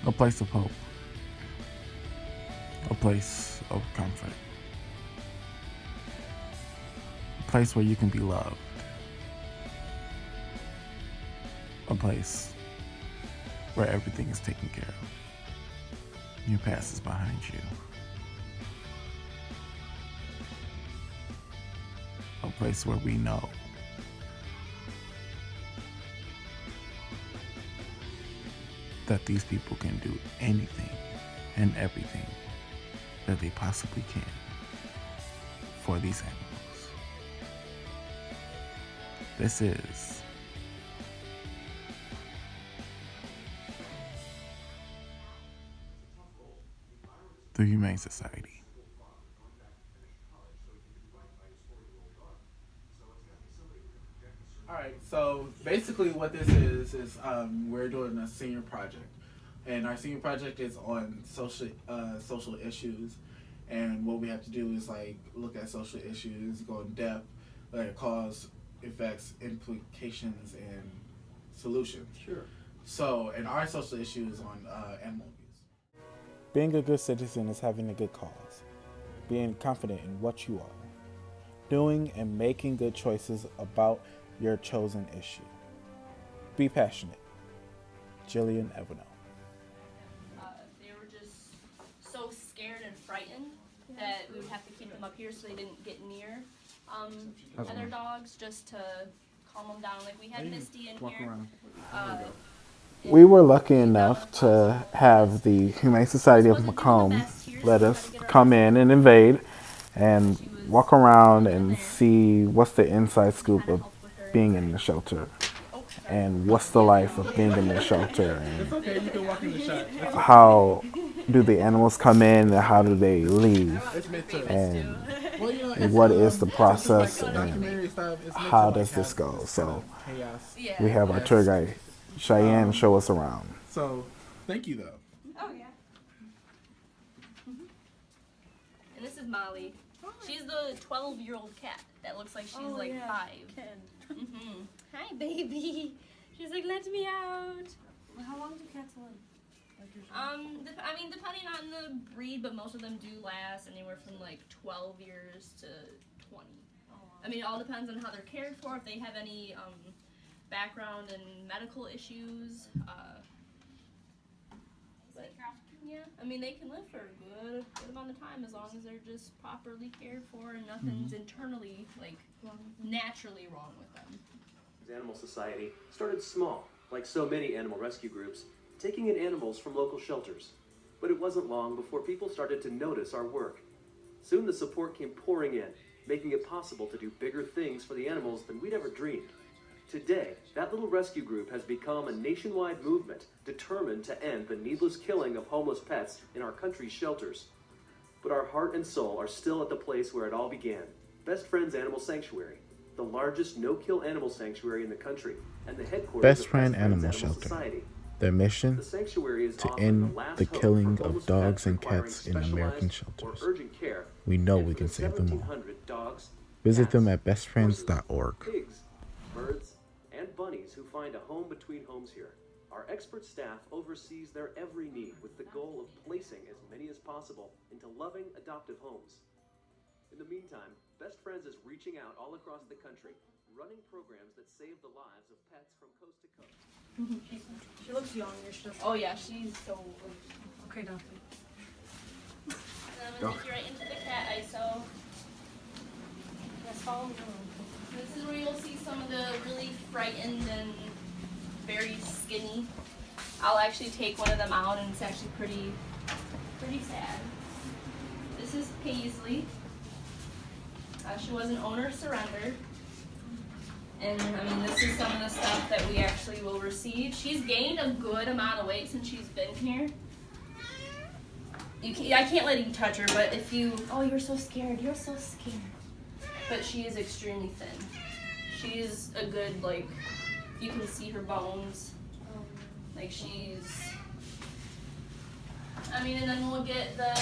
A place of hope. A place of comfort. A place where you can be loved. A place where everything is taken care of. Your past is behind you. A place where we know that these people can do anything and everything that they possibly can for these animals. This is the Humane Society. All right, so basically what this is we're doing a senior project, and our senior project is on social issues, and what we have to do is like look at social issues, go in depth, like cause, effects, implications, and solutions. Sure. So, and our social issue is on animal abuse. Being a good citizen is having a good cause, being confident in what you are, doing and making good choices about your chosen issue. Be passionate. Jillian Evano. They were just so scared and frightened that we would have to keep them up here so they didn't get near other dogs, just to calm them down. Like we had Misty in here. We were lucky enough to have the Humane Society of Macomb let us come in and invade and walk around and see what's the inside scoop of being in the shelter and what's the life of being in the shelter and how do the animals come in and how do they leave and what is the process and how does this go. So we have our tour guide Cheyenne show us around. So, thank you though. Oh yeah. And this is Molly. She's the 12-year-old cat that looks like she's like 5. Mm-hmm. Hi, baby. She's like, let me out. Well, how long do cats live? I mean, depending on the breed, but most of them do last anywhere from like 12 years to 20. Oh, wow. I mean, it all depends on how they're cared for, if they have any background and medical issues. But yeah, I mean, they can live for a good amount of time as long as they're just properly cared for and nothing's internally, like, naturally wrong with them. Animal Society started small, like so many animal rescue groups, taking in animals from local shelters. But it wasn't long before people started to notice our work. Soon the support came pouring in, making it possible to do bigger things for the animals than we'd ever dreamed. Today, that little rescue group has become a nationwide movement determined to end the needless killing of homeless pets in our country's shelters. But our heart and soul are still at the place where it all began, Best Friends Animal Sanctuary, the largest no-kill animal sanctuary in the country, and the headquarters Best of Friend Best Friends Animal Shelter. Society. Their mission The sanctuary is to often end last the hope killing for of homeless dogs pets and requiring cats in American specialized or shelters. urgent care, We know and we for can the save them all. 1,700 dogs, Visit cats, them at horses, bestfriends.org. pigs, birds, and bunnies who find a home between homes here. Our expert staff oversees their every need with the goal of placing as many as possible into loving adoptive homes. In the meantime, Best Friends is reaching out all across the country, running programs that save the lives of pets from coast to coast. She looks young. She doesn't. Oh yeah, she's so. Okay, Duffy. And I'm gonna take you right into the cat ISO. Yes, follow me. This is where you'll see some of the really frightened and very skinny. I'll actually take one of them out, and it's actually pretty sad. This is Paisley. She was an owner surrendered. And I mean, this is some of the stuff that we actually will receive. She's gained a good amount of weight since she's been here. I can't let you touch her, but if you, oh, you're so scared. You're so scared. But she is extremely thin. She's a good, like, you can see her bones. Like she's, I mean, and then we'll get the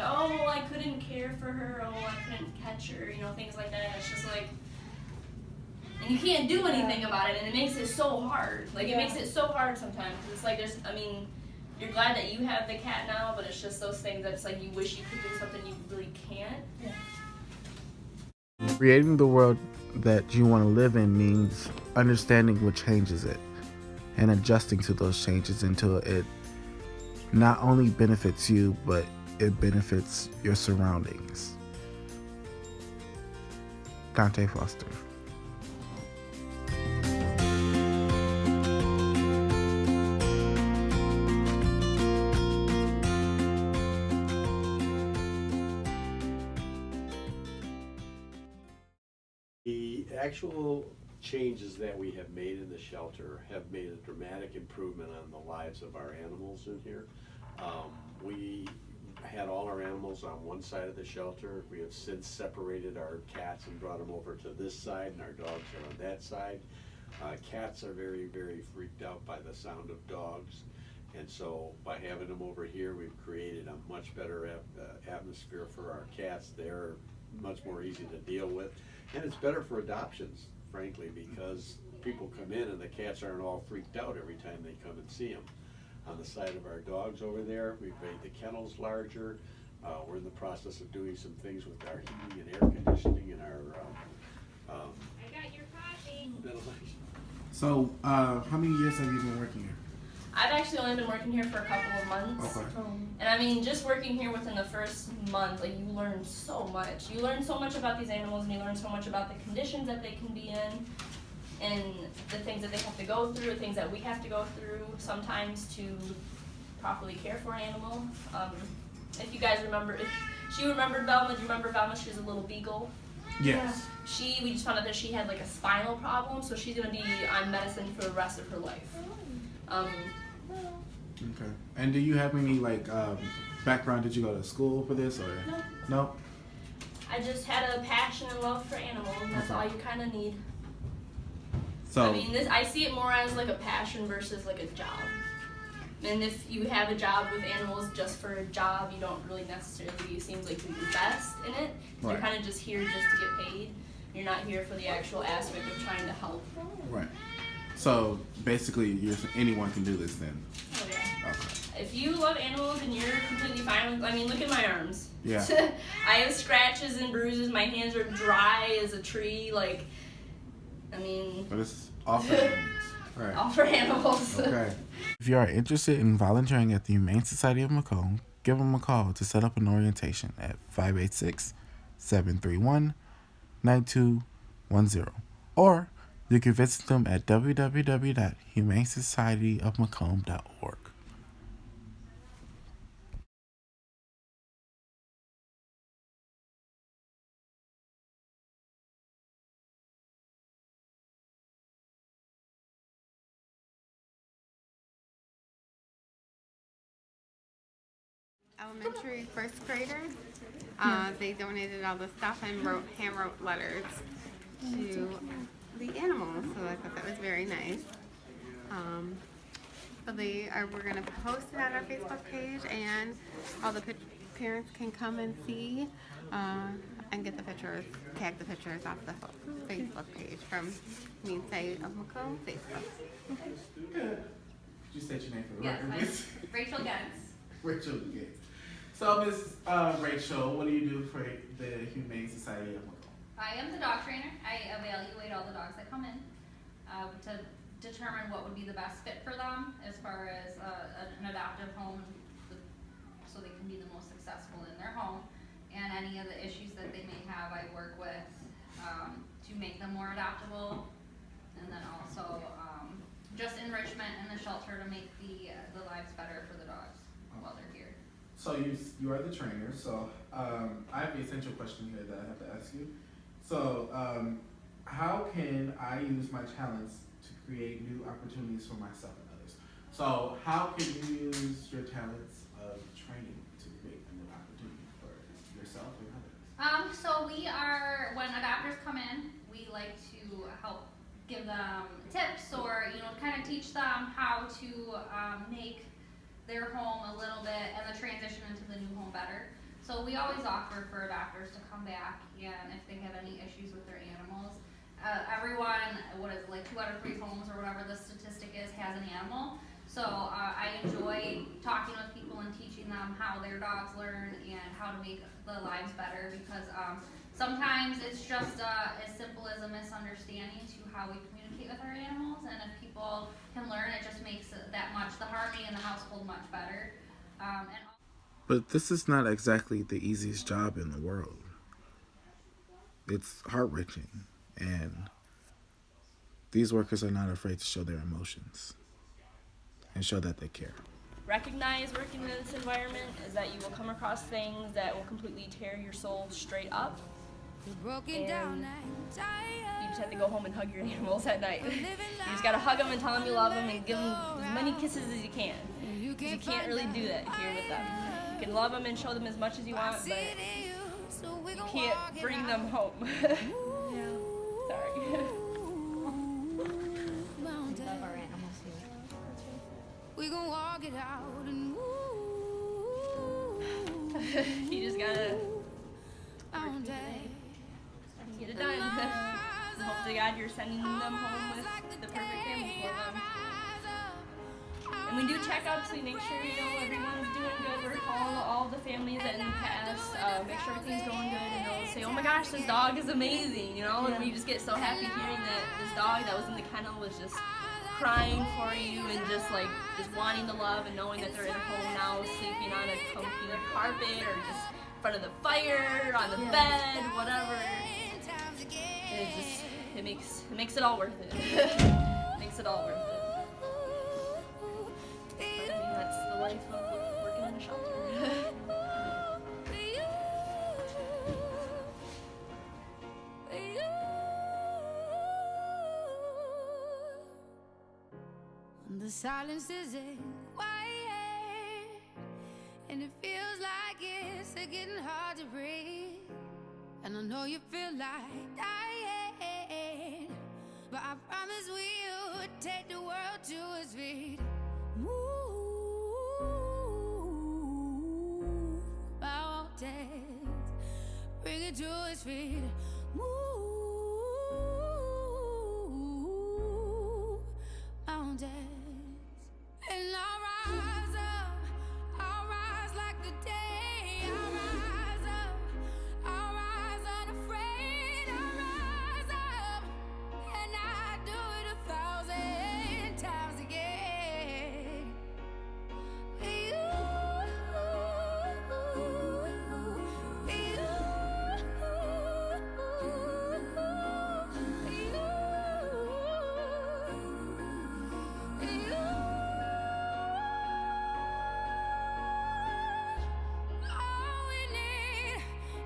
oh, well, I couldn't care for her, oh, I couldn't catch her, you know, things like that. It's just like, and you can't do anything about it, and it makes it so hard. Like, it makes it so hard sometimes. It's like you're glad that you have the cat now, but it's just those things that it's like you wish you could do something you really can't. Creating the world that you want to live in means understanding what changes it and adjusting to those changes until it not only benefits you, but it benefits your surroundings. Dante Foster. The actual changes that we have made in the shelter have made a dramatic improvement on the lives of our animals in here. We had all our animals on one side of the shelter. We have since separated our cats and brought them over to this side, and our dogs are on that side. Cats are very, very freaked out by the sound of dogs. And so by having them over here, we've created a much better atmosphere for our cats. They're much more easy to deal with. And it's better for adoptions, frankly, because people come in and the cats aren't all freaked out every time they come and see them. On the side of our dogs over there, we've made the kennels larger. We're in the process of doing some things with our heating and air conditioning and our I got your coffee. ventilation. So, how many years have you been working here? I've actually only been working here for a couple of months. Okay. And I mean, just working here within the first month, like, you learn so much. You learn so much about these animals, and you learn so much about the conditions that they can be in, and the things that they have to go through, the things that we have to go through sometimes to properly care for an animal. If you guys remember, if she remembered Velma, do you remember Velma? She was a little beagle. Yes. We just found out that she had like a spinal problem, so she's gonna be on medicine for the rest of her life. Okay. And do you have any background? Did you go to school for this or No. No? I just had a passion and love for animals, and that's all you kind of need. So I mean, I see it more as like a passion versus like a job. And if you have a job with animals just for a job, you don't really necessarily, it seems like, do the best in it. Right. You're kind of just here just to get paid. You're not here for the actual aspect of trying to help. right. So basically, anyone can do this then. Oh, yeah. Okay. If you love animals and you're completely fine with, I mean, look at my arms. Yeah. I have scratches and bruises. My hands are dry as a tree. Like, I mean, But it's all for animals. Right. all for animals. Okay. If you are interested in volunteering at the Humane Society of Macomb, give them a call to set up an orientation at 586-731-9210. Or you can visit them at www.humanesocietyofmacomb.org. Elementary first grader. They donated all the stuff and hand wrote letters to the animals, so I thought that was very nice. So we're gonna post it on our Facebook page, and all the parents can come and see and get the pictures, tag the pictures off the Facebook page from Humane Society of Macomb Facebook. Good. Did you state your name for the Yes, record, please? Rachel Gens. Rachel Gates. So, Miss Rachel, what do you do for the Humane Society of Macomb? I am the dog trainer. I evaluate all the dogs that come in to determine what would be the best fit for them as far as an adoptive home, so they can be the most successful in their home. And any of the issues that they may have, I work with to make them more adoptable, and then also just enrichment in the shelter to make the lives better for the dogs while they're here. So you are the trainer. So I have the essential question here that I have to ask you. So how can I use my talents to create new opportunities for myself and others? So how can you use your talents of training to create a new opportunity for yourself and others? So when adopters come in, we like to help give them tips or, kind of teach them how to make their home a little bit and the transition into the new home better. So we always offer for adopters to come back, and if they have any issues with their animals, everyone, what is it, like 2 out of 3 homes or whatever the statistic is, has an animal. So I enjoy talking with people and teaching them how their dogs learn and how to make the lives better, because sometimes it's just as simple as a misunderstanding to how we communicate with our animals, and if people can learn, it just makes that much, the harmony in the household much better. But this is not exactly the easiest job in the world. It's heart-wrenching, and these workers are not afraid to show their emotions and show that they care. Recognize working in this environment is that you will come across things that will completely tear your soul straight up. And you just have to go home and hug your animals at night. You just gotta hug them and tell them you love them and give them as many kisses as you can. Because you can't really do that here with them. You can love them and show them as much as you want, but you can't bring them home. Sorry. We love our animals here. We gon' walk it out and You just gotta get it done. Hope to God you're sending them home with the perfect family for them. And we do check-ups, we make sure, everyone's doing good. We're calling all the families that in the past, make sure everything's going good, and they'll say, oh my gosh, this dog is amazing, and we just get so happy hearing that this dog that was in the kennel was just crying for you and just wanting the love, and knowing that they're in a home now, sleeping on a comfy carpet or just in front of the fire, on the bed, whatever. It makes it all worth it. Makes it all worth it. But I mean, that's the life of working in a shelter. the silence is quiet, and it feels like it's getting hard to breathe. And I know you feel like dying, but I promise we would take the world to its feet. Move mountains, bring it to its feet. Move mountains, and I'll rise up, I'll rise like the day. I'll rise up, I'll rise unafraid. I'll rise up, and I do it 1,000 times again.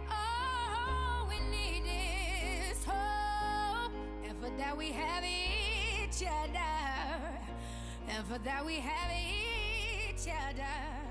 All we need is hope, and for that we have each other, and for that we have each other.